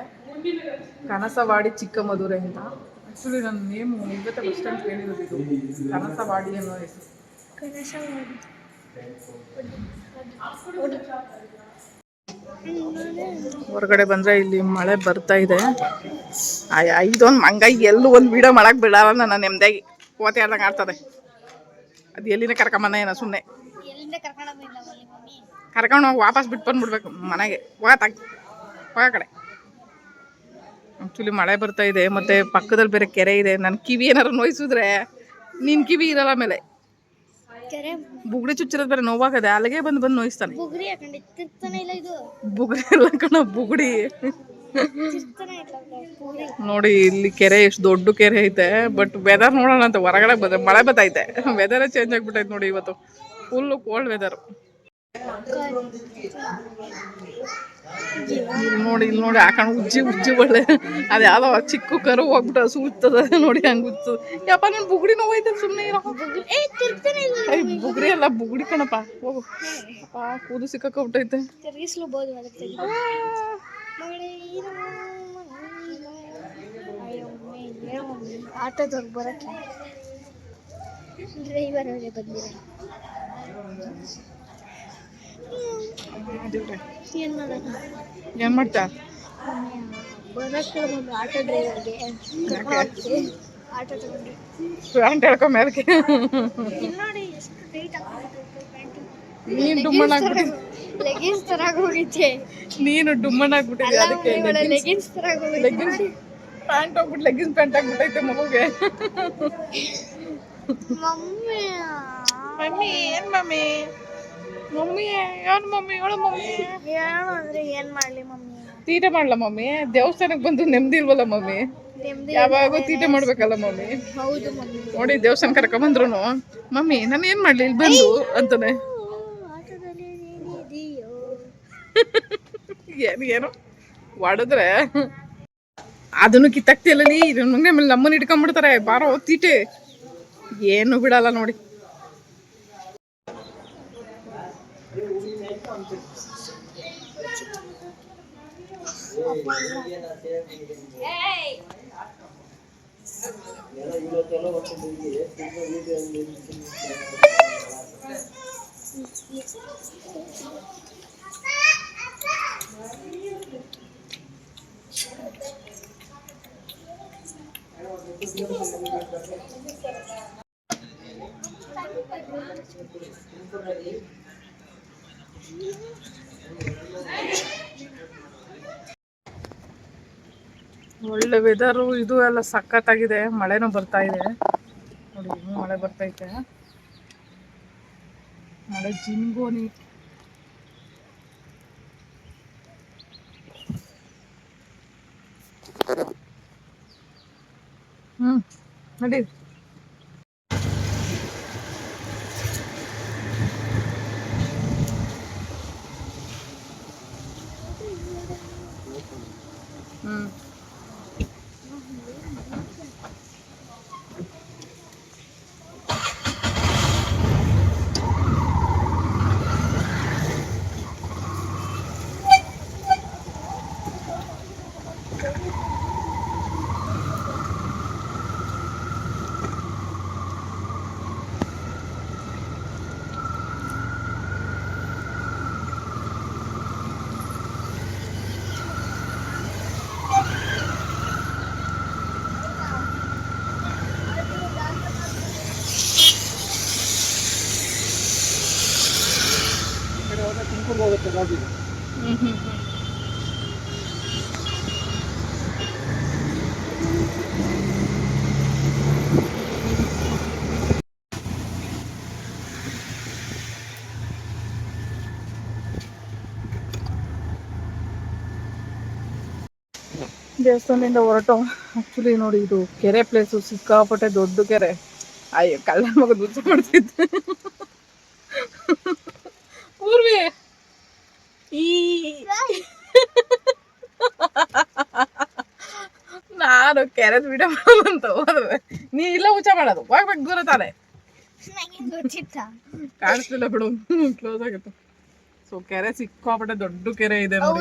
ಕನಸವಾಡಿ ಚಿಕ್ಕಮದುರೆ ಅಂತ. ಆ್ಯಕ್ಚುಲಿ ನನ್ನ ನೇಮು ಇವತ್ತೇ ಫಸ್ಟ್ ಟೈಮ್ ಕೇಳಿರೋದು ಇದು, ಕನಸವಾಡಿ ಅನ್ನೋ ಹೆಸರು. ಹೊರಗಡೆ ಬಂದರೆ ಇಲ್ಲಿ ಮಳೆ ಬರ್ತಾ ಇದೆ. ಇದೊಂದು ಮಂಗಾಯಿ ಎಲ್ಲೂ ಒಂದು ವೀಡಿಯೋ ಮಾಡಕ್ಕೆ ಬಿಡಲ್ಲ. ನನ್ನ ನೆಮ್ಮದಿಯಾಗಿ ಕೋತೆ ಆಡ್ದಂಗೆ ಆಡ್ತದೆ. ಅದು ಎಲ್ಲಿನ ಕರ್ಕೊಂಬಂದ ಏನೋ ಸುಮ್ಮನೆ ಕರ್ಕೊಂಡು ಹೋಗಿ ವಾಪಸ್ ಬಿಟ್ಟು ಬಂದ್ಬಿಡ್ಬೇಕು ಮನೆಗೆ. ಹೋಗ ಕಡೆ. ಆ್ಯಕ್ಚುಲಿ ಮಳೆ ಬರ್ತಾ ಇದೆ, ಮತ್ತು ಪಕ್ಕದಲ್ಲಿ ಬೇರೆ ಕೆರೆ ಇದೆ. ನನ್ನ ಕಿವಿ ಏನಾರು ನೋಯಿಸಿದ್ರೆ ನಿನ್ನ ಕಿವಿ ಇರಲ್ಲ ಮೇಲೆ. ಬುಗುಡಿ ಚುಚ್ಚಿರೋದು ಬೇರೆ ನೋವಾಗದೆ, ಅಲ್ಲಿಗೆ ಬಂದು ನೋಯಿಸ್ತಾನೆ. ಬುಗುಡಿ ಎಲ್ಲ ಕಣ, ಬುಗುಡಿ. ನೋಡಿ ಇಲ್ಲಿ ಕೆರೆ ಎಷ್ಟು ದೊಡ್ಡ ಕೆರೆ ಐತೆ. ಬಟ್ ವೆದರ್ ನೋಡೋಣ ಅಂತ ಹೊರಗಡೆ ಬಂದ್ರೆ ಮಳೆ ಬತ್ತೈತೆ. ವೆದರೇ ಚೇಂಜ್ ಆಗಿಬಿಟ್ಟೈತೆ ನೋಡಿ ಇವತ್ತು. Full cold weather. ಇಲ್ಲಿ ನೋಡಿ ಹಾಕೊಂಡು ಉಜ್ಜಿ ಒಳ್ಳೆ ಅದು ಯಾವುದೋ ಚಿಕ್ಕ ಕರು ಹೋಗ್ಬಿಟ್ಟು ಸೂಚ್ತದ ನೋಡಿ, ಹಂಗೆ ಉಚ್ಚು. ಯಪ್ಪ ನನ್ನ ಬುಗುಡಿ ನೋವೈತೆ, ಸುಮ್ಮನೆ ಇರೋ. ಬುಗುಡಿ ಅಲ್ಲ, ಬುಗುಡಿ ಕಣಪ್ಪ. ಹೋಗು ಕೂದು ಸಿಕ್ಕಾಕೊಬಿಟ್ಟೈತೆ. ಆಟೋದವ್ರು ಬರಕ್ಕೆ ಡ್ರೈವರ್ ಅವರೇ ಬಂದಿರ. ಏನ್ ಮಾಡ್ತಾ ಬರಕ್ಕೆ ಒಂದು ಆಟೋ ಡ್ರೈವರ್ಗೆ ಆಟೋ ತಗೊಂಡು ಪ್ಯಾಂಟ್ ಹೇಳ್ಕೊ ಮೇಲಕ್ಕೆ. ನೋಡಿ ಎಷ್ಟು ಟೈಟ್ ನೀನು ಡುಮ್ಮಣ್ಣಾಗ್ಬಿಟ್ಟು ಲೆಗಿನ್ಸ್ ತರ ಹೋಗಿದ್ದೆ. ನೀನು ಡುಮ್ಮಣ್ಣಾಗ್ಬಿಟ್ಟಿದ್ದೆ. ಅದಕ್ಕೆ ಲೆಗಿನ್ಸ್ ತರ ಲೆಗಿನ್ಸ್ ಪ್ಯಾಂಟ್ ಹೋಗ್ಬಿಟ್ಟು ಲೆಗಿನ್ಸ್ ಪ್ಯಾಂಟ್ ಆಗ್ಬಿಟ್ಟೈತೆ ಮಗುಗೆ. ಮಮ್ಮಿ ಮಮ್ಮಿ ಏನ್ ಮಮ್ಮಿ? ಮಮ್ಮಿ ಏನು ಮಮ್ಮಿ? ಹೇಳು ಮಮ್ಮಿ. ಏನು ಅಂದ್ರೆ ಏನ್ ಮಾಡ್ಲಿ ಮಮ್ಮಿ? ತೀಟೆ ಮಾಡ್ಲ ಮಮ್ಮಿ? ದೇವಸ್ಥಾನಕ್ಕೆ ಬಂದು ನೆಮ್ಮದಿ ಇಲ್ವಲ್ಲ ಮಮ್ಮಿ? ಯಾವಾಗೂ ತೀಟೆ ಮಾಡ್ಬೇಕಲ್ಲ ಮಮ್ಮಿ? ಹೌದು ಮಮ್ಮಿ. ನೋಡಿ ದೇವಸ್ಥಾನ ಕರ್ಕೊಂಬಂದ್ರು ಮಮ್ಮಿ ನಾನು ಏನ್ ಮಾಡ್ಲಿ ಇಲ್ಲಿ ಬಂದು ಅಂತಾನೆ. ಏನು ಹೊಡೆದ್ರೆ ಅದನ್ನು ಕಿತ್ತಾಕ್ತಿಯಲ್ಲ ನೀ ನಂಗೆ ಮೇಲೆ ನಮ್ಮನ್ನ ಇಟ್ಕೊಂಡ್ಬಿಡ್ತಾರೆ ಬಾರೋ ತೀಟೆ ಏನು ಬಿಡಲ್ಲ ನೋಡಿ. ಒಳ್ಳೆ ವೆದರು, ಇದು ಎಲ್ಲ ಸಖತ್ತಾಗಿದೆ. ಮಳೆನೂ ಬರ್ತಾ ಇದೆ ನೋಡಿ, ಇನ್ನೂ ಮಳೆ ಬರ್ತೈತೆ. ಮಳೆ ಜಿಂಗೋನಿ. ನಡಿ. ದೇವಸ್ಥಾನದಿಂದ ಹೊರಟು ಆಕ್ಚುಲಿ ನೋಡಿ, ಇದು ಕೆರೆ ಪ್ಲೇಸು, ಸಿಕ್ಕಾಪಟ್ಟೆ ದೊಡ್ಡ ಕೆರೆ. ಅಯ್ಯೋ ಕಳ್ಳ ಮಗ ದುಡ್ಡು ಮಾಡ್ತಿದ್ದೆ. ಪೂರ್ವಿ ಈ ನಾನು ಕೆರೆದ್ ವಿಡಿಯೋ ಅಂತ ಹೋದ್ರೆ ನೀ ಇಲ್ಲ ಹುಚ್ಚ ಮಾಡೋದು, ಹೋಗ್ಬೇಕು ದೂರ ತಾನೆ. ಕಾಣಿಸ್ತಿಲ್ಲ ಬಿಡು, ಕ್ಲೋಸ್ ಆಗಿತ್ತು. ಸೊ ಕೆರೆ ಸಿಕ್ಕಾಪಟ್ಟೆ ದೊಡ್ಡ ಕೆರೆ ಇದೆ ನೋಡಿ.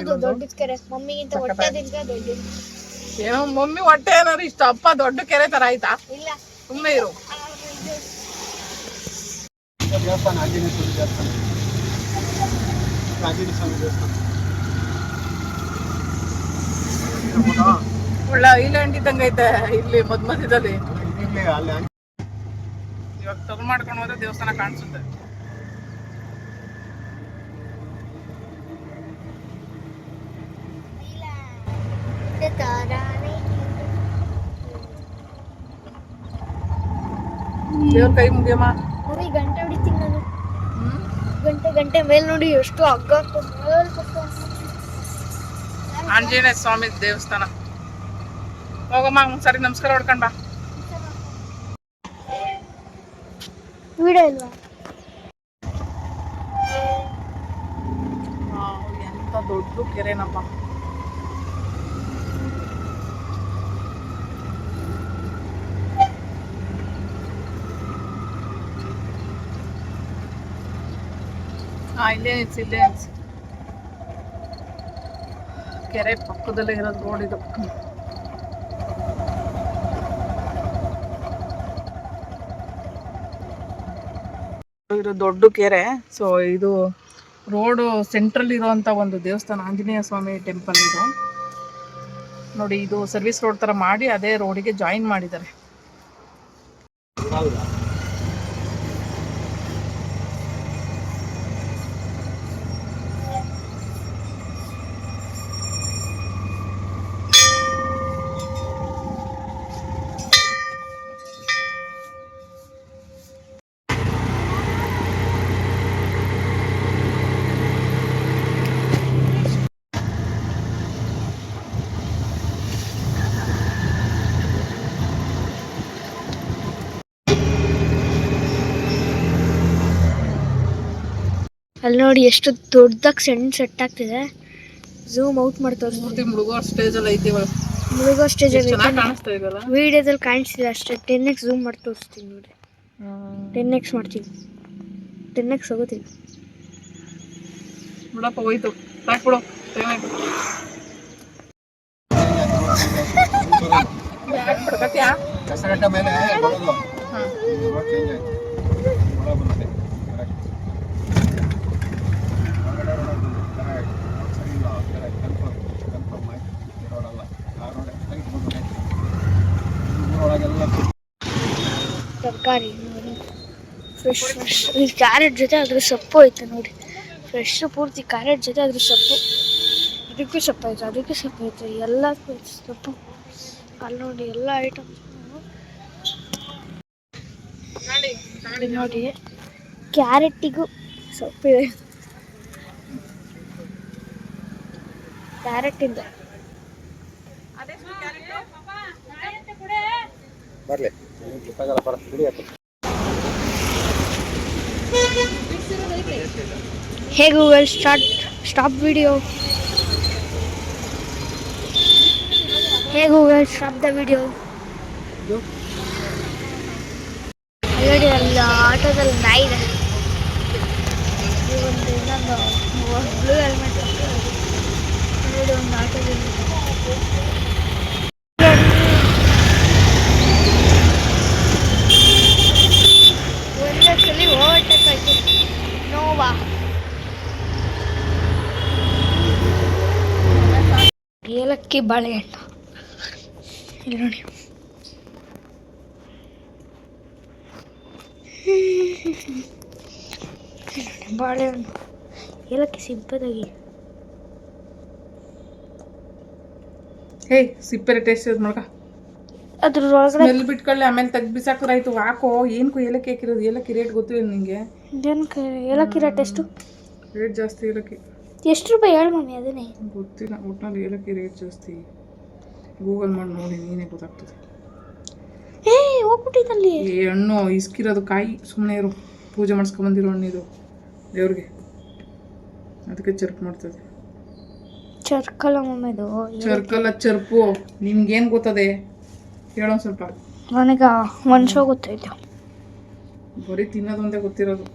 ಏನೋ ಮಮ್ಮಿ ಹೊಟ್ಟೆ ಏನಾದ್ರು ಇಷ್ಟ ಅಪ್ಪ ದೊಡ್ಡ ಕೆರೆ ತರ ಆಯ್ತಾ? ಸುಮ್ಮನೆ ಇರು. ದೇವಸ್ಥಾನ ಆಂಜನೇಯ ಸ್ವಾಮಿ ದೇವಸ್ಥಾನ, ಆಂಜನೇಯ ಸ್ವಾಮಿ ದೇವಸ್ಥಾನ ಒಳ್ಳೆ ಐಲ್ಯಾಂಡ್ ಇದ್ದಂಗೆ ಐತೆ ಇಲ್ಲಿ ಮಧ್ಯದಲ್ಲಿ. ಇವಾಗ ಟರ್ನ್ ಮಾಡ್ಕೊಂಡು ಹೋದ್ರೆ ದೇವಸ್ಥಾನ ಕಾಣಿಸುತ್ತೆ. ದೇವ್ರ ಕೈ ಮುಗಿಯಮ್ಮ. ಗಂಟೆ ಹೊಡಿತೀನಿ ನಾನು, ಗಂಟೆ ಮೇಲೆ ನೋಡಿ ಎಷ್ಟು ಹಗ್ಗ. ಆಂಜನೇಯ ಸ್ವಾಮಿ ದೇವಸ್ಥಾನ ಹೋಗಮ್ಮ, ಒಂದ್ಸರಿ ನಮಸ್ಕಾರ ಹೊಡ್ಕೊಂಡ್ ಬಾ. ವಿಡಿಯೋ ಇಲ್ವಾ? ಎಂತ ದೊಡ್ಡ ಕೆರೆನಪ್ಪ. ಇಲ್ಲೇ ಕೆರೆ ಪಕ್ಕದಲ್ಲೇ ಇರೋದು ರೋಡ್ ಇದು. ಇದು ದೊಡ್ಡ ಕೆರೆ. ಸೊ ಇದು ರೋಡ್ ಸೆಂಟ್ರಲ್ ಇರುವಂತ ಒಂದು ದೇವಸ್ಥಾನ, ಆಂಜನೇಯ ಸ್ವಾಮಿ ಟೆಂಪಲ್ ಇದು ನೋಡಿ. ಇದು ಸರ್ವಿಸ್ ರೋಡ್ ತರ ಮಾಡಿ ಅದೇ ರೋಡಿಗೆ ಜಾಯಿನ್ ಮಾಡಿದ್ದಾರೆ. ಅಲ್ಲಿ ನೋಡಿ ಎಷ್ಟು ದೊಡ್ಡದಾಗಿ ಸೆಟ್ ಆಗ್ತಿದೆ. ಝೂಮ್ ಔಟ್ ಮಾಡಿ ತೋರಿಸ್ತೀನಿ. ಮುಳುಗೋ ಸ್ಟೇಜಲ್ಲಿ ಐತಿ ಇವಾಗ. ಮುಳುಗೋ ಸ್ಟೇಜಲ್ಲಿ ಚೆನ್ನಾಗಿ ಕಾಣಿಸ್ತಾ ಇದೆಯಲ್ಲ ವೀಡಿಯೋದಲ್ಲಿ ಕಾಣಿಸ್ತಿಲ್ಲ ಅಷ್ಟೇ. 10x ಝೂಮ್ ಮಾಡಿ ತೋರಿಸ್ತೀನಿ ನೋಡಿ. 10x ಮಾಡ್ತೀನಿ, 10x ಹೋಗುತ್ತೀನಿ. ಬಿಡಪ್ಪ ಹೋಯ್ತು, ಸಾಕ್ಬಿಡು, ಟೈಮ್ ಆಯ್ತು. ಕಸಗಟ್ಟ ಮೇಲೆ ಬರೋದು ಚೇಂಜ್ ಆಯ್ತು. ಬರುತ್ತೆ ಕರೆಕ್ಟ್. ಸರಿ ಇಲ್ಲ ಕನ್ಫರ್ಮ್ ಆಯ್ತು. ರೋಡಲ್ಲ ಆ ರೋಡ್ ಊರೊಳಗೆಲ್ಲ ತರಕಾರಿ ನೋಡಿ, ಫ್ರೆಶ್ ಈ ಕ್ಯಾರೆಟ್ ಜೊತೆ ಅದ್ರ ಸೊಪ್ಪು ಐತೆ ನೋಡಿ. ಫ್ರೆಶ್ ಪೂರ್ತಿ ಕ್ಯಾರೆಟ್ ಜೊತೆ ಅದ್ರ ಸೊಪ್ಪು. ಇದಕ್ಕೂ ಸೊಪ್ಪು ಐತೆ, ಅದಕ್ಕೆ ಸೊಪ್ಪು ಐತೆ, ಎಲ್ಲದಕ್ಕೂ ಐತೆ ಸೊಪ್ಪು. ಅಲ್ಲಿ ನೋಡಿ ಎಲ್ಲ ಐಟಮ್ ನೋಡಿ. ಕ್ಯಾರೆಟಿಗೂ ಸೊಪ್ಪಿದೆ, ಕ್ಯಾರೆಟಿಂದ ಬರಲಿ ಗೊತ್ತಾಗಲ್ಲ ಬರ ಹಿಡಿಯತ್ತೆ. Hey Google stop video. Hey Google stop the video. ನೋಡಿ ಅಲ್ಲಿ ಆಟೋದಲ್ಲಿ ನಾಯಿ ಇದೆ. ಒಂದು ಇನ್ನೊಂದು ಬ್ಲೂ ಹೆಲ್ಮೆಟ್ ನೋಡಿ ಒಂದು ಆಟೋದಲ್ಲಿ. ಒಂದೊಂದ್ಸಲಿ ಓವರ್ಟೇಕ್ ಆಯ್ತು. ನೋವಾ ಏಲಕ್ಕಿ ಬಾಳೆಹಣ್ಣು ಇಲ್ಲಿ ನೋಡಿ. ಬಾಳೆಹಣ್ಣು ಏಲಕ್ಕಿ ಸಿಂಪದಾಗಿ. ಹೇ ಸಿಪ್ಪೆ ಟೇಸ್ಟ್ ಯೂಸ್ ಮಾಡ್ಕ. ಅದ್ರ ಒಳಗಡೆ ಸ್ಮೆಲ್ ಬಿಟ್ಕೊಳ್ಳಿ, ಆಮೇಲೆ ತೆಗ್ದು ಬಿಸಾಕಿದ್ರೆ ಆಯ್ತು. ಹಾಕೋ, ಏನಕ್ಕೂ ಏಲಕ್ಕಿ ಹಾಕಿರೋದು. ಏಲಕ್ಕಿ ರೇಟ್ ಗೊತ್ತಿಲ್ಲ ನಿನಗೆ? ಏನಕ್ಕೆ ಏಲಕ್ಕಿ ರೇಟ್ ಎಷ್ಟು? ರೇಟ್ ಜಾಸ್ತಿ ಏಲಕ್ಕಿ. ಎಷ್ಟು ರೂಪಾಯಿ ಹೇಳು ಮಮ್ಮಿ? ಅದನ್ನೇ ಗೊತ್ತಿಲ್ಲ, ಒಟ್ನಲ್ಲಿ ಏಲಕ್ಕಿ ರೇಟ್ ಜಾಸ್ತಿ. ಗೂಗಲ್ ಮಾಡಿ ನೋಡಿ, ನೀನೇ ಗೊತ್ತಾಗ್ತದೆ. ಏ ಹೋಗ್ಬಿಟ್ಟಿದ್ದಲ್ಲಿ ಈ ಹಣ್ಣು ಇಸ್ಕಿರೋದು ಕಾಯಿ. ಸುಮ್ಮನೆ ಇರು, ಪೂಜೆ ಮಾಡಿಸ್ಕೊಂಬಂದಿರೋ ಹಣ್ಣಿದು ದೇವ್ರಿಗೆ, ಅದಕ್ಕೆ ಚರ್ಪ್ ಮಾಡ್ತದೆ. ಚರ್ಕಲ್ಲ ಮಮ್ಮಿದು, ಚರ್ಕಲ್ಲ ಚರ್ಪು. ನಿಮ್ಗೇನು ಗೊತ್ತದೆ ಹೇಳೋ ಸ್ವಲ್ಪ. ನನಗೆ ಮನುಷ್ಯ ಗೊತ್ತೈತೆ, ಬರೀ ತಿನ್ನೋದೊಂದೇ ಗೊತ್ತಿರೋದು,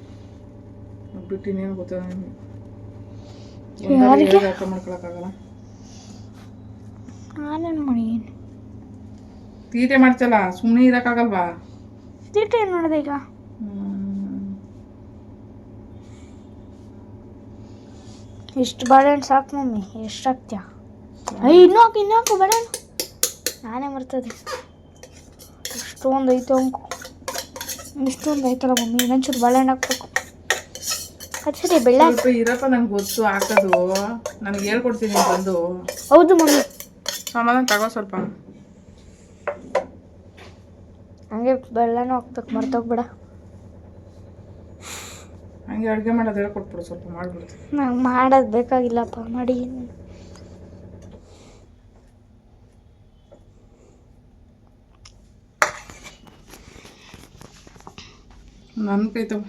ಬಿಟ್ಟು ಇನ್ನೇನು ಗೊತ್ತದ ನಿಮಗೆ? ಅರ್ಥ ಮಾಡ್ಕೊಳಕ್ಕಾಗಲ್ಲ. ನಾನೇನು ಮಾಡಿ ತೀಟೆ ಮಾಡ್ತಲ್ಲ, ಸುಮ್ಮನೆ ಇರೋಕ್ಕಾಗಲ್ವಾ? ತೀಟೆ ಏನು ಮಾಡಿದೆ ಈಗ? ಇಷ್ಟು ಬಾಳೆಹಣ್ಣು ಸಾಕು ಮಮ್ಮಿ. ಎಷ್ಟು ಹಾಕ್ತೀಯ? ಇನ್ನೂ ಹಾಕು ಬಾಳೆಹಣ್ಣು. ನಾನೇ ಮರ್ತದೆ. ಇಷ್ಟೊಂದು ಐತೆ ಅಂಕು, ಇಷ್ಟೊಂದು ಐತಲ್ಲ ಮಮ್ಮಿ. ಇನ್ನೊಂಚೂರು ಬಾಳೆಹಣ್ಣು ಹಾಕ್ಬೇಕು. ಅದು ಸರಿ ಬೆಳ್ಳ ಸ್ವಲ್ಪ ಇರಪ್ಪ, ನಂಗೆ ಗೊತ್ತು ಹಾಕೋದು. ನನಗೆ ಹೇಳ್ಕೊಡ್ತೀನಿ ಬಂದು. ಹೌದು ಮಮ್ಮಿ. ಸಮಾಧಾನ ತಗೋ ಸ್ವಲ್ಪ. ಹಂಗೆ ಬೆಳ್ಳನೂ ಹಾಕ್ಬೇಕು, ಮರ್ತೋಗ್ಬೇಡ. ಹಂಗೆ ಅಡುಗೆ ಮಾಡೋದು ಹೇಳ್ಕೊಟ್ಬಿಡು, ಸ್ವಲ್ಪ ಮಾಡಿಬಿಡ್ತೀನಿ. ನಂಗೆ ಮಾಡೋದು ಬೇಕಾಗಿಲ್ಲಪ್ಪ, ಮಾಡಿ. ನನ್ನ ಕೈ ತಗೋ.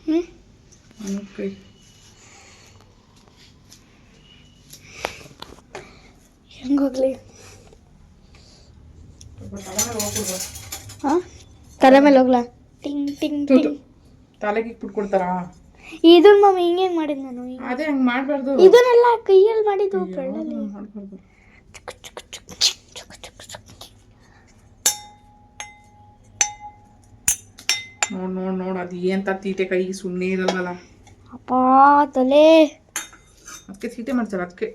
ಹ್ಞೂ ನನ್ನ ಕೈ ಹೆಂಗೋಗ್ಲಿ? ಹಾಂ, ತಲೆ ಮೇಲೆ ಹೋಗ್ಲಾ? ಟಿಂಗ್ ಟಿಂಗ್ ಟಿಂಗ್. ತಲೆಗೆ ಬಿಟ್ಕೊಡ್ತಾರಾ? ಇದನ್ನ ಮಮ್ಮಿ ಹಿಂಗೇನು ಮಾಡಿದ್ದು ನಾನು? ಅದೇ ಹಂಗೆ ಮಾಡಬಾರ್ದು. ಇದನ್ನೆಲ್ಲ ಕೈಯಲ್ಲಿ ಮಾಡಿದ್ದು, ಬೆಳ್ಳಲ್ಲಿ ಮಾಡಬಾರ್ದು. ನೋಡು ಅದು ಎಂತ ತೀಟೆ ಕೈ ಸುಮ್ಮನೆ ಇರಲ್ವಲ್ಲ. ಅಪ್ಪ ತಲೆ ಅದಕ್ಕೆ ತೀಟೆ ಮಾಡ್ತಾರೆ. ಅದಕ್ಕೆ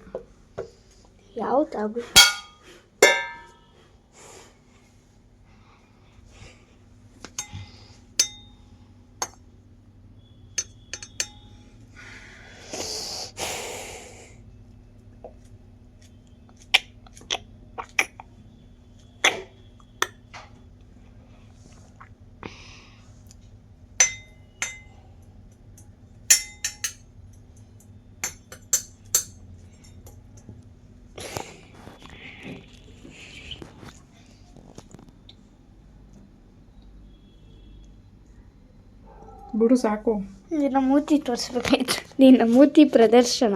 ಯಾವ ತಾಬು ಬಿಡು ಸಾಕು. ನಿನ್ನ ಮೂತಿ ತೋರಿಸ್ಬೇಕಾಯ್ತು, ನಿನ್ನ ಮೂತಿ ಪ್ರದರ್ಶನ.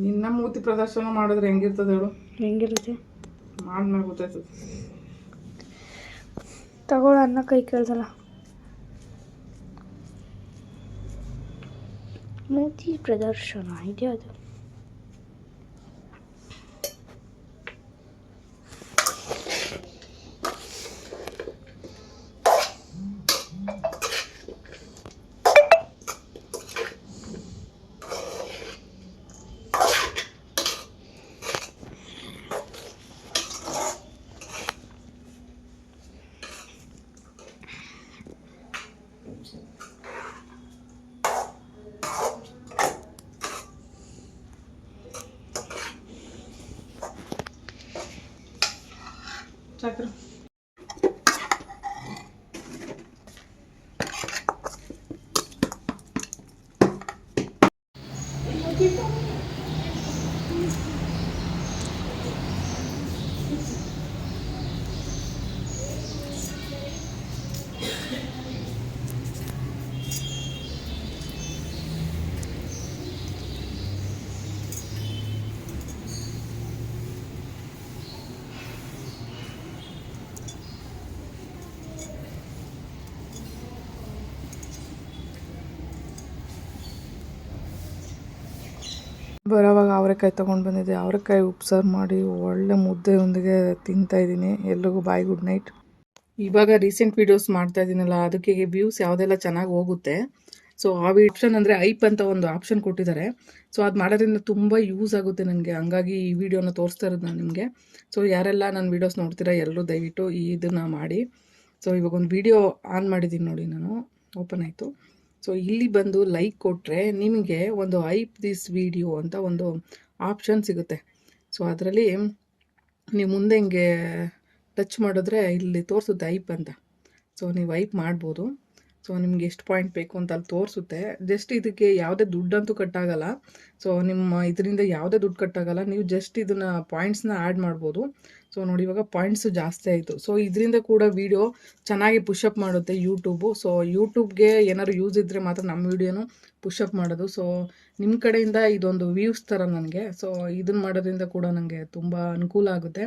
ನಿನ್ನ ಮೂತಿ ಪ್ರದರ್ಶನ ಮಾಡಿದ್ರೆ ಹೆಂಗಿರ್ತದೆ ಹೇಳು? ಹೆಂಗಿರುತ್ತೆ? ಮಾಡ್ಮೇಲೆ ಗೊತ್ತಾಯ್ತದೆ. ತಗೊಳ್ಳೋ ಅನ್ನ ಕೈ ಕೇಳ್ದಲ್ಲ. ಮೂತಿ ಪ್ರದರ್ಶನ ಇದೆ ಅದು. ಚಕ್ರ ಬರೋವಾಗ ಅವರೆಕಾಯಿ ತೊಗೊಂಡು ಬಂದಿದ್ದೆ. ಅವರೆಕಾಯಿ ಉಪ್ಸಾರು ಮಾಡಿ ಒಳ್ಳೆ ಮುದ್ದೆಯೊಂದಿಗೆ ತಿಂತಾಯಿದ್ದೀನಿ. ಎಲ್ರಿಗೂ ಬಾಯ್ ಗುಡ್ ನೈಟ್. ಇವಾಗ ರೀಸೆಂಟ್ ವೀಡಿಯೋಸ್ ಮಾಡ್ತಾ ಇದ್ದೀನಲ್ಲ, ಅದಕ್ಕೆ ವ್ಯೂಸ್ ಯಾವುದೆಲ್ಲ ಚೆನ್ನಾಗಿ ಹೋಗುತ್ತೆ. ಸೊ ಆ ಆಪ್ಷನ್ ಅಂದರೆ ಐಪ್ ಅಂತ ಒಂದು ಆಪ್ಷನ್ ಕೊಟ್ಟಿದ್ದಾರೆ. ಸೊ ಅದು ಮಾಡೋದ್ರಿಂದ ತುಂಬ ಯೂಸ್ ಆಗುತ್ತೆ ನನಗೆ. ಹಂಗಾಗಿ ಈ ವಿಡಿಯೋನ ತೋರಿಸ್ತಾ ಇರೋದು ನಾನು ನಿಮಗೆ. ಸೊ ಯಾರೆಲ್ಲ ನನ್ನ ವೀಡಿಯೋಸ್ ನೋಡ್ತೀರಾ ಎಲ್ಲರೂ ದಯವಿಟ್ಟು ಇದನ್ನು ಮಾಡಿ. ಸೊ ಇವಾಗ ಒಂದು ವಿಡಿಯೋ ಆನ್ ಮಾಡಿದ್ದೀನಿ ನೋಡಿ, ನಾನು ಓಪನ್ ಆಯಿತು. ಸೊ ಇಲ್ಲಿ ಬಂದು ಲೈಕ್ ಕೊಟ್ಟರೆ ನಿಮಗೆ ಒಂದು ಐಪ್ ದಿಸ್ ವಿಡಿಯೋ ಅಂತ ಒಂದು ಆಪ್ಷನ್ ಸಿಗುತ್ತೆ. ಸೊ ಅದರಲ್ಲಿ ನೀವು ಮುಂದೆ ಹಿಂಗೆ ಟಚ್ ಮಾಡಿದ್ರೆ ಇಲ್ಲಿ ತೋರಿಸುತ್ತೆ ಐಪ್ ಅಂತ. ಸೊ ನೀವು ಐಪ್ ಮಾಡ್ಬೋದು. ಸೊ ನಿಮ್ಗೆ ಎಷ್ಟು ಪಾಯಿಂಟ್ ಬೇಕು ಅಂತ ಅಲ್ಲಿ ತೋರಿಸುತ್ತೆ. ಜಸ್ಟ್ ಇದಕ್ಕೆ ಯಾವುದೇ ದುಡ್ಡಂತೂ ಕಟ್ಟಾಗಲ್ಲ. ಸೊ ನಿಮ್ಮ ಇದರಿಂದ ಯಾವುದೇ ದುಡ್ಡು ಕಟ್ಟಾಗಲ್ಲ. ನೀವು ಜಸ್ಟ್ ಇದನ್ನು ಪಾಯಿಂಟ್ಸ್ನ ಆ್ಯಡ್ ಮಾಡ್ಬೋದು. ಸೊ ನೋಡಿ ಇವಾಗ ಪಾಯಿಂಟ್ಸು ಜಾಸ್ತಿ ಆಯಿತು. ಸೊ ಇದರಿಂದ ಕೂಡ ವಿಡಿಯೋ ಚೆನ್ನಾಗಿ ಪುಷಪ್ ಮಾಡುತ್ತೆ ಯೂಟ್ಯೂಬು. ಸೊ ಯೂಟ್ಯೂಬ್ಗೆ ಏನಾದ್ರು ಯೂಸ್ ಇದ್ದರೆ ಮಾತ್ರ ನಮ್ಮ ವೀಡಿಯೋನು ಪುಷಪ್ ಮಾಡೋದು. ಸೊ ನಿಮ್ಮ ಕಡೆಯಿಂದ ಇದೊಂದು ವ್ಯೂಸ್ ಥರ ನನಗೆ. ಸೊ ಇದನ್ನು ಮಾಡೋದ್ರಿಂದ ಕೂಡ ನನಗೆ ತುಂಬ ಅನುಕೂಲ ಆಗುತ್ತೆ.